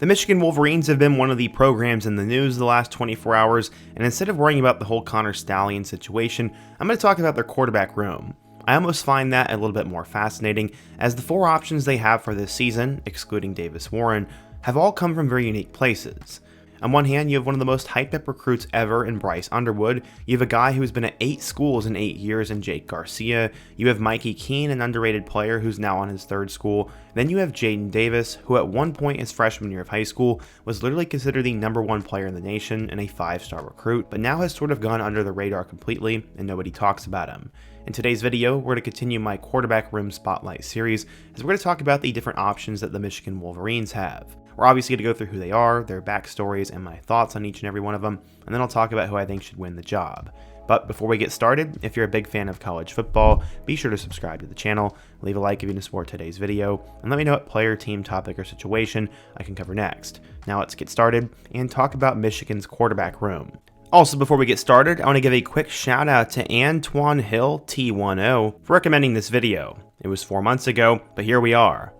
The Michigan Wolverines have been one of the programs in the news the last 24 hours, and instead of worrying about the whole Connor Stallion situation, I'm going to talk about their quarterback room. I almost find that a little bit more fascinating, as the four options they have for this season, excluding Davis Warren, have all come from very unique places. On one hand, you have one of the most hyped up recruits ever in Bryce Underwood. You have a guy who's been at 8 schools in 8 years in Jake Garcia. You have Mikey Keane, an underrated player who's now on his 3rd school. Then you have Jadyn Davis, who at one point his freshman year of high school was literally considered the #1 player in the nation and a 5-star recruit, but now has sort of gone under the radar completely and nobody talks about him. In today's video, we're going to continue my quarterback room spotlight series, as we're going to talk about the different options that the Michigan Wolverines have. We're obviously going to go through who they are, their backstories, and my thoughts on each and every one of them, and then I'll talk about who I think should win the job. But before we get started, if you're a big fan of college football, be sure to subscribe to the channel, leave a like if you support today's video, and let me know what player, team, topic, or situation I can cover next. Now let's get started and talk about Michigan's quarterback room. Also, before we get started, I want to give a quick shout out to Antoine Hill T10 for recommending this video. It was 4 months ago, but here we are.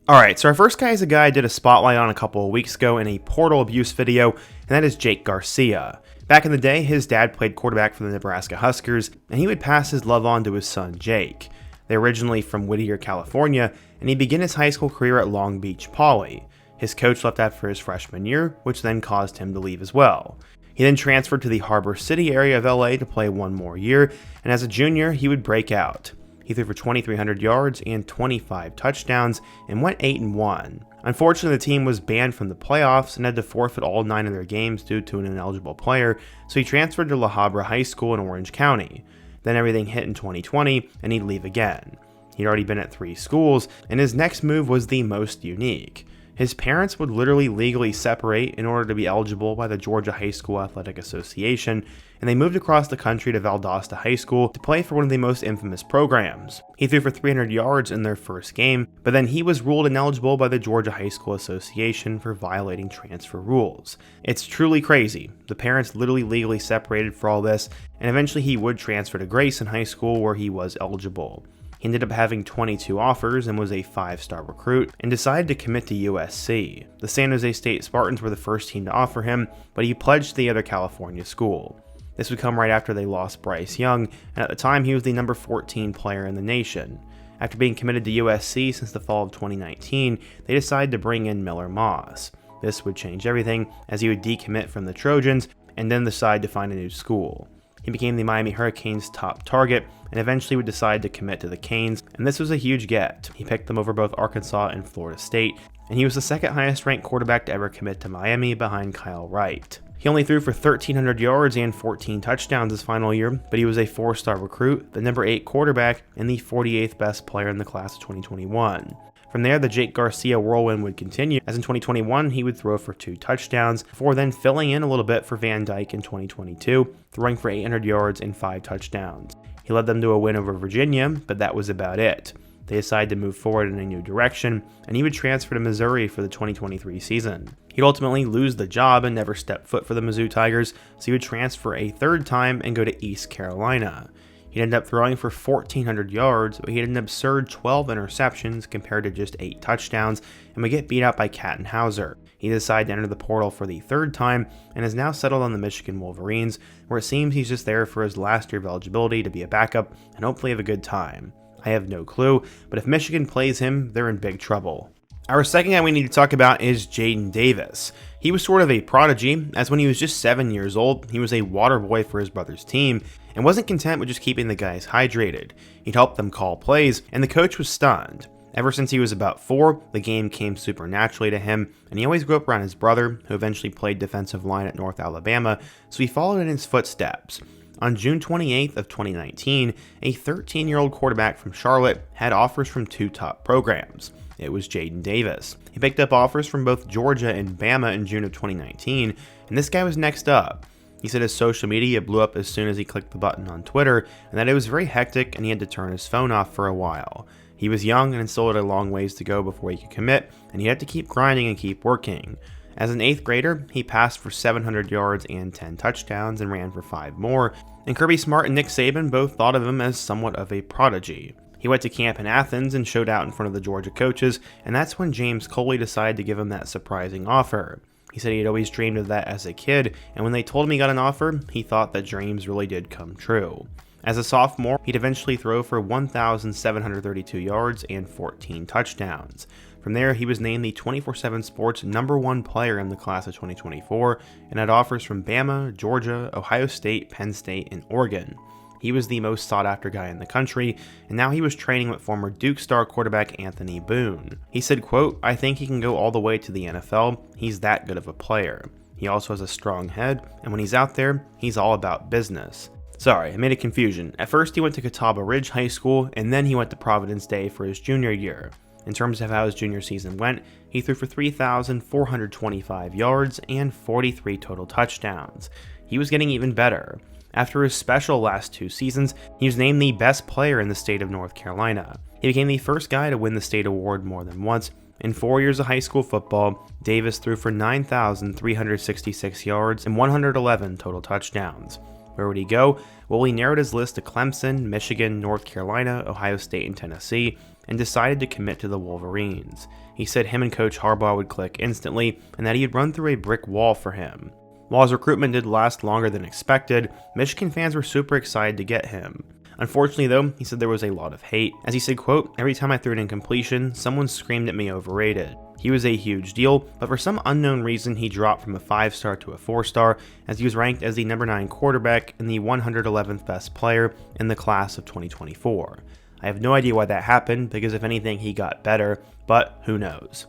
Alright, so our first guy is a guy I did a spotlight on a couple of weeks ago in a portal abuse video, and that is Jake Garcia. Back in the day, his dad played quarterback for the Nebraska Huskers, and he would pass his love on to his son Jake. They're originally from Whittier, California, and he began his high school career at Long Beach Poly. His coach left after his freshman year, which then caused him to leave as well. He then transferred to the Harbor City area of LA to play one more year, and as a junior, he would break out. He threw for 2,300 yards and 25 touchdowns and went 8-1. Unfortunately, the team was banned from the playoffs and had to forfeit all 9 of their games due to an ineligible player, so he transferred to La Habra High School in Orange County. Then everything hit in 2020, and he'd leave again. He'd already been at 3 schools, and his next move was the most unique. His parents would literally legally separate in order to be eligible by the Georgia High School Athletic Association, and they moved across the country to Valdosta High School to play for one of the most infamous programs. He threw for 300 yards in their first game, but then he was ruled ineligible by the Georgia High School Association for violating transfer rules. It's truly crazy. The parents literally legally separated for all this, and eventually he would transfer to Grayson High School where he was eligible. He ended up having 22 offers and was a 5-star recruit, and decided to commit to USC. The San Jose State Spartans were the first team to offer him, but he pledged to the other California school. This would come right after they lost Bryce Young, and at the time he was the number 14 player in the nation. After being committed to USC since the fall of 2019, they decided to bring in Miller Moss. This would change everything, as he would decommit from the Trojans and then decide to find a new school. He became the Miami Hurricanes' top target, and eventually would decide to commit to the Canes, and this was a huge get. He picked them over both Arkansas and Florida State, and he was the 2nd highest ranked quarterback to ever commit to Miami behind Kyle Wright. He only threw for 1,300 yards and 14 touchdowns his final year, but he was a 4-star recruit, the number 8 quarterback, and the 48th best player in the class of 2021. From there, the Jake Garcia whirlwind would continue, as in 2021 he would throw for 2 touchdowns, before then filling in a little bit for Van Dyke in 2022, throwing for 800 yards and 5 touchdowns. He led them to a win over Virginia, but that was about it. They decided to move forward in a new direction, and he would transfer to Missouri for the 2023 season. He'd ultimately lose the job and never step foot for the Mizzou Tigers, so he would transfer a 3rd time and go to East Carolina. He'd end up throwing for 1,400 yards, but he had an absurd 12 interceptions compared to just 8 touchdowns, and would get beat out by Kattenhauser. He decided to enter the portal for the 3rd time, and is now settled on the Michigan Wolverines, where it seems he's just there for his last year of eligibility to be a backup and hopefully have a good time. I have no clue, but if Michigan plays him, they're in big trouble. Our second guy we need to talk about is Jaden Davis. He was sort of a prodigy, as when he was just 7 years old, he was a water boy for his brother's team, and wasn't content with just keeping the guys hydrated. He'd help them call plays, and the coach was stunned. Ever since he was about 4, the game came super naturally to him, and he always grew up around his brother, who eventually played defensive line at North Alabama, so he followed in his footsteps. On June 28th of 2019, a 13-year-old quarterback from Charlotte had offers from 2 top programs. It was Jadyn Davis. He picked up offers from both Georgia and Bama in June of 2019, and this guy was next up. He said his social media blew up as soon as he clicked the button on Twitter, and that it was very hectic and he had to turn his phone off for a while. He was young and still had a long ways to go before he could commit, and he had to keep grinding and keep working. As an 8th grader, he passed for 700 yards and 10 touchdowns and ran for 5 more, and Kirby Smart and Nick Saban both thought of him as somewhat of a prodigy. He He went to camp in Athens and showed out in front of the Georgia coaches, and that's when James Coley decided to give him that surprising offer. He said he had always dreamed of that as a kid, and when they told him he got an offer, he thought that dreams really did come true. As a sophomore, he'd eventually throw for 1,732 yards and 14 touchdowns. From there, he was named the 24/7 Sports #1 player in the class of 2024 and had offers from Bama, Georgia, Ohio State, Penn State, and Oregon. He was the most sought-after guy in the country, and now he was training with former Duke star quarterback Anthony Boone. He said, quote, "I think he can go all the way to the NFL. He's that good of a player. He also has a strong head, and when he's out there, he's all about business." Sorry, I made a confusion. At first, he went to Catawba Ridge High School, and then he went to Providence Day for his junior year. In terms of how his junior season went, he threw for 3,425 yards and 43 total touchdowns. He was getting even better. After his special last 2 seasons, he was named the best player in the state of North Carolina. He became the first guy to win the state award more than once. In 4 years of high school football, Davis threw for 9,366 yards and 111 total touchdowns. Where would he go? Well, he narrowed his list to Clemson, Michigan, North Carolina, Ohio State, and Tennessee, and decided to commit to the Wolverines. He said him and Coach Harbaugh would click instantly, and that he'd run through a brick wall for him. While his recruitment did last longer than expected, Michigan fans were super excited to get him. Unfortunately though, he said there was a lot of hate. As he said, quote, "Every time I threw an incompletion, someone screamed at me overrated. He was a huge deal, but for some unknown reason he dropped from a 5-star to a 4-star as he was ranked as the number 9 quarterback and the 111th best player in the class of 2024. I have no idea why that happened, because if anything he got better, but who knows."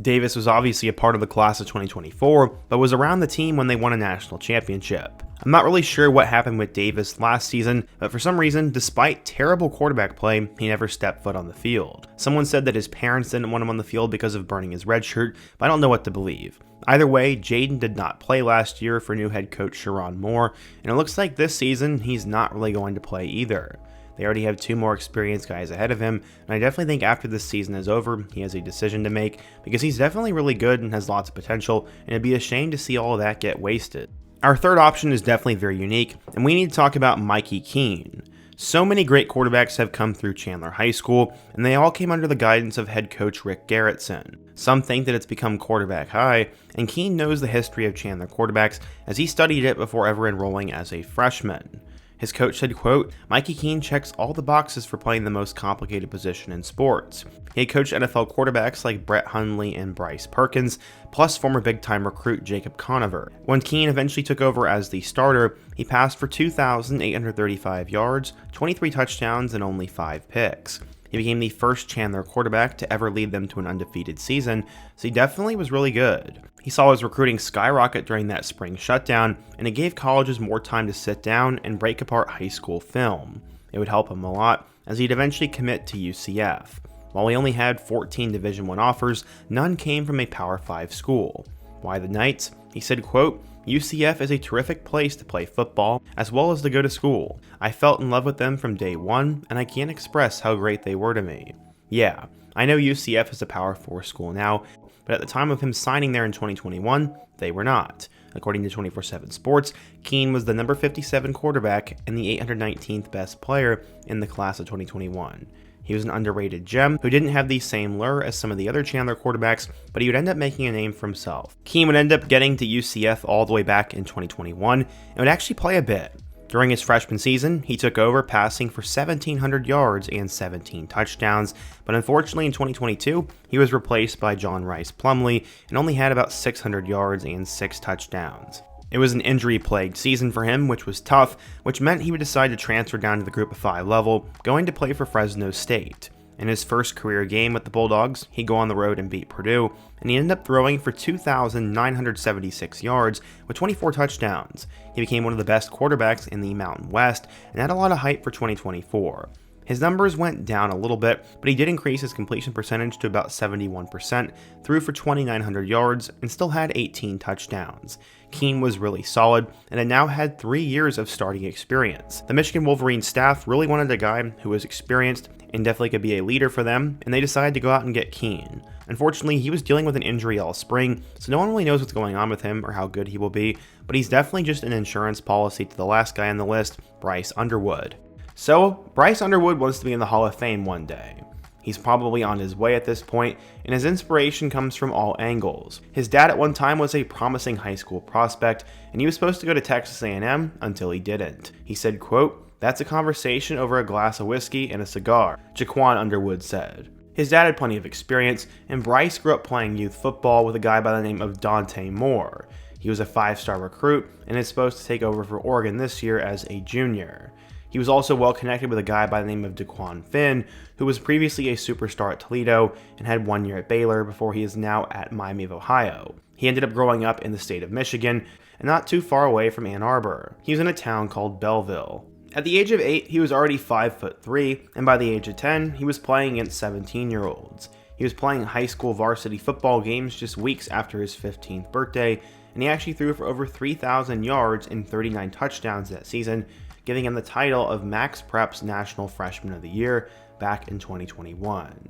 Davis was obviously a part of the class of 2024, but was around the team when they won a national championship. I'm not really sure what happened with Davis last season, but for some reason, despite terrible quarterback play, he never stepped foot on the field. Someone said that his parents didn't want him on the field because of burning his red shirt, but I don't know what to believe. Either way, Jadyn did not play last year for new head coach Sherrone Moore, and it looks like this season he's not really going to play either. They already have 2 more experienced guys ahead of him, and I definitely think after this season is over, he has a decision to make, because he's definitely really good and has lots of potential, and it'd be a shame to see all of that get wasted. Our third option is definitely very unique, and we need to talk about Mikey Keane. So many great quarterbacks have come through Chandler High School, and they all came under the guidance of head coach Rick Garretson. Some think that it's become quarterback high, and Keane knows the history of Chandler quarterbacks as he studied it before ever enrolling as a freshman. His coach said, quote, "Mikey Keane checks all the boxes for playing the most complicated position in sports. He had coached NFL quarterbacks like Brett Hundley and Bryce Perkins, plus former big-time recruit Jacob Conover. When Keane eventually took over as the starter, he passed for 2,835 yards, 23 touchdowns, and only 5 picks. He became the first Chandler quarterback to ever lead them to an undefeated season, so he definitely was really good. He saw his recruiting skyrocket during that spring shutdown, and it gave colleges more time to sit down and break apart high school film. It would help him a lot, as he'd eventually commit to UCF. While he only had 14 Division I offers, none came from a Power 5 school. Why the Knights? He said, quote, "UCF is a terrific place to play football, as well as to go to school. I felt in love with them from day one, and I can't express how great they were to me." Yeah, I know UCF is a Power 4 school now, but at the time of him signing there in 2021, they were not. According to 24/7 Sports, Keane was the number 57 quarterback and the 819th best player in the class of 2021. He was an underrated gem who didn't have the same lure as some of the other Chandler quarterbacks, but he would end up making a name for himself. Keane would end up getting to UCF all the way back in 2021 and would actually play a bit. During his freshman season, he took over passing for 1,700 yards and 17 touchdowns, but unfortunately in 2022, he was replaced by John Rice Plumlee and only had about 600 yards and 6 touchdowns. It was an injury-plagued season for him, which was tough, which meant he would decide to transfer down to the Group of 5 level, going to play for Fresno State. In his first career game with the Bulldogs, he'd go on the road and beat Purdue, and he ended up throwing for 2,976 yards with 24 touchdowns. He became one of the best quarterbacks in the Mountain West and had a lot of hype for 2024. His numbers went down a little bit, but he did increase his completion percentage to about 71%, threw for 2,900 yards, and still had 18 touchdowns. Keane was really solid, and had now had 3 years of starting experience. The Michigan Wolverines staff really wanted a guy who was experienced and definitely could be a leader for them, and they decided to go out and get Keane. Unfortunately, he was dealing with an injury all spring, so no one really knows what's going on with him or how good he will be, but he's definitely just an insurance policy to the last guy on the list, Bryce Underwood. So, Bryce Underwood wants to be in the Hall of Fame one day. He's probably on his way at this point, and his inspiration comes from all angles. His dad at one time was a promising high school prospect, and he was supposed to go to Texas A&M until he didn't. He said, quote, "That's a conversation over a glass of whiskey and a cigar," Jaquan Underwood said. His dad had plenty of experience, and Bryce grew up playing youth football with a guy by the name of Dante Moore. He was a 5-star recruit and is supposed to take over for Oregon this year as a junior. He was also well connected with a guy by the name of Daquan Finn, who was previously a superstar at Toledo and had 1 year at Baylor before he is now at Miami of Ohio. He ended up growing up in the state of Michigan and not too far away from Ann Arbor. He was in a town called Belleville. At the age of 8, he was already 5'3", and by the age of 10, he was playing against 17-year-olds. He was playing high school varsity football games just weeks after his 15th birthday, and he actually threw for over 3,000 yards and 39 touchdowns that season, giving him the title of Max Prep's National Freshman of the Year back in 2021.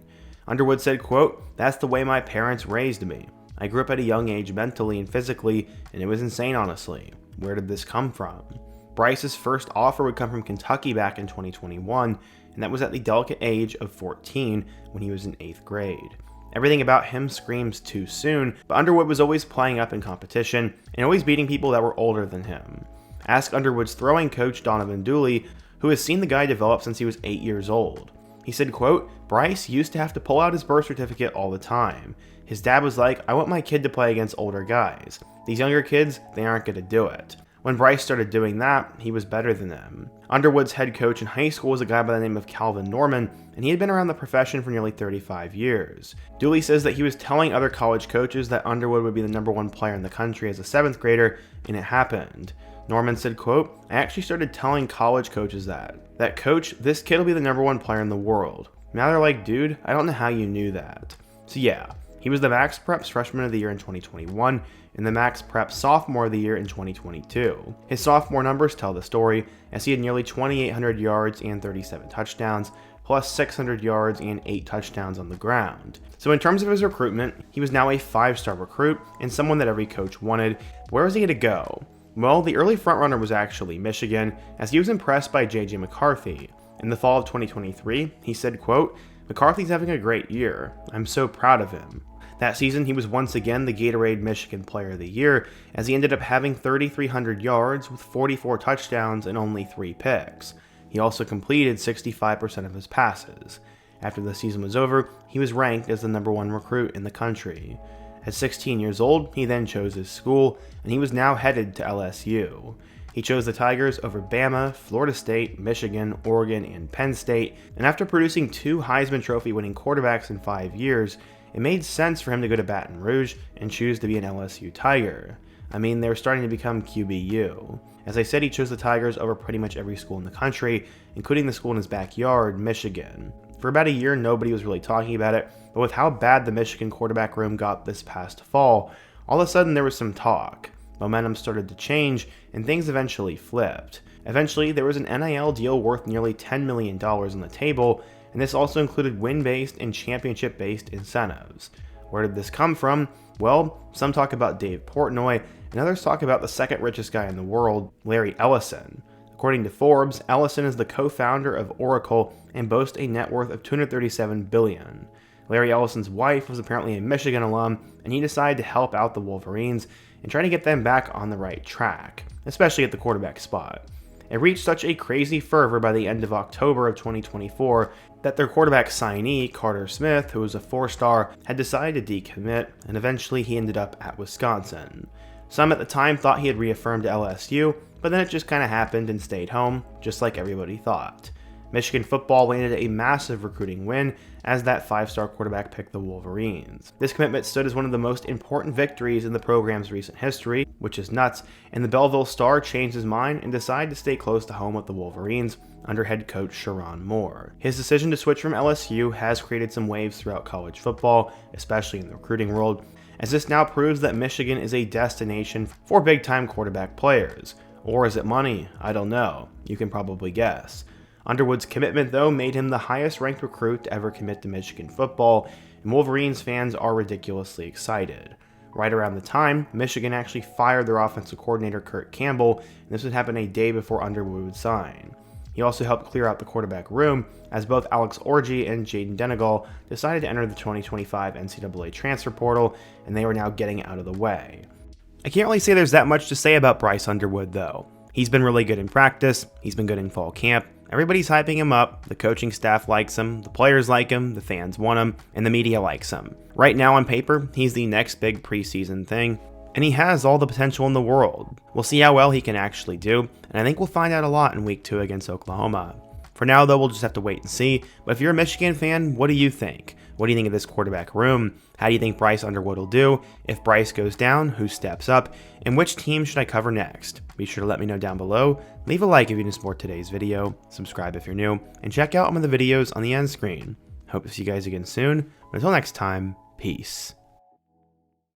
Underwood said, quote, "That's the way my parents raised me. I grew up at a young age mentally and physically, and it was insane, honestly. Where did this come from?" Bryce's first offer would come from Kentucky back in 2021, and that was at the delicate age of 14 when he was in 8th grade. Everything about him screams too soon, but Underwood was always playing up in competition and always beating people that were older than him. Ask Underwood's throwing coach Donovan Dooley, who has seen the guy develop since he was 8 years old. He said, quote, "Bryce used to have to pull out his birth certificate all the time. His dad was like, I want my kid to play against older guys. These younger kids, they aren't going to do it." When Bryce started doing that, he was better than them. Underwood's head coach in high school was a guy by the name of Calvin Norman, and he had been around the profession for nearly 35 years. Dooley says that he was telling other college coaches that Underwood would be the #1 player in the country as a 7th grader, and it happened. Norman said, quote, "I actually started telling college coaches that coach, this kid will be the #1 player in the world." Now they're like, dude, I don't know how you knew that. So yeah, he was the Max Prep's Freshman of the Year in 2021 and the Max Prep Sophomore of the Year in 2022. His sophomore numbers tell the story, as he had nearly 2,800 yards and 37 touchdowns, plus 600 yards and 8 touchdowns on the ground. So in terms of his recruitment, he was now a 5-star recruit and someone that every coach wanted. Where was he going to go? Well, the early frontrunner was actually Michigan, as he was impressed by J.J. McCarthy. In the fall of 2023, he said, quote, "McCarthy's having a great year. I'm so proud of him." That season, he was once again the Gatorade Michigan Player of the Year, as he ended up having 3,300 yards with 44 touchdowns and only 3 picks. He also completed 65% of his passes. After the season was over, he was ranked as the #1 recruit in the country. At 16 years old, he then chose his school, and he was now headed to LSU. He chose the Tigers over Bama, Florida State, Michigan, Oregon, and Penn State, and after producing 2 Heisman Trophy winning quarterbacks in 5 years, it made sense for him to go to Baton Rouge and choose to be an LSU Tiger. I mean, they were starting to become QBU. As I said, he chose the Tigers over pretty much every school in the country, including the school in his backyard, Michigan. For about a year, nobody was really talking about it, but with how bad the Michigan quarterback room got this past fall, all of a sudden there was some talk. Momentum started to change, and things eventually flipped. Eventually, there was an NIL deal worth nearly $10 million on the table, and this also included win-based and championship-based incentives. Where did this come from? Well, some talk about Dave Portnoy, and others talk about the second richest guy in the world, Larry Ellison. According to Forbes, Ellison is the co-founder of Oracle and boasts a net worth of $237 billion. Larry Ellison's wife was apparently a Michigan alum, and he decided to help out the Wolverines and try to get them back on the right track, especially at the quarterback spot. It reached such a crazy fervor by the end of October of 2024 that their quarterback signee, Carter Smith, who was a 4-star, had decided to decommit, and eventually he ended up at Wisconsin. Some at the time thought he had reaffirmed to LSU, but then it just kind of happened and stayed home, just like everybody thought. Michigan football landed a massive recruiting win as that 5-star quarterback picked the Wolverines. This commitment stood as one of the most important victories in the program's recent history, which is nuts, and the Belleville Star changed his mind and decided to stay close to home with the Wolverines under head coach Sharon Moore. His decision to switch from LSU has created some waves throughout college football, especially in the recruiting world, as this now proves that Michigan is a destination for big-time quarterback players. Or is it money? I don't know. You can probably guess. Underwood's commitment, though, made him the highest-ranked recruit to ever commit to Michigan football, and Wolverines fans are ridiculously excited. Right around the time, Michigan actually fired their offensive coordinator Kurt Campbell, and this would happen a day before Underwood would sign. He also helped clear out the quarterback room, as both Alex Orji and Jadyn Davis decided to enter the 2025 NCAA transfer portal, and they were now getting out of the way. I can't really say there's that much to say about Bryce Underwood though. He's been really good in practice, he's been good in fall camp, everybody's hyping him up, the coaching staff likes him, the players like him, the fans want him, and the media likes him. Right now on paper, he's the next big preseason thing, and he has all the potential in the world. We'll see how well he can actually do, and I think we'll find out a lot in week 2 against Oklahoma. For now though, we'll just have to wait and see, but if you're a Michigan fan, what do you think? What do you think of this quarterback room? How do you think Bryce Underwood will do? If Bryce goes down, who steps up? And which team should I cover next? Be sure to let me know down below, leave a like if you support today's video, subscribe if you're new, and check out some of the videos on the end screen. Hope to see you guys again soon, but until next time, peace.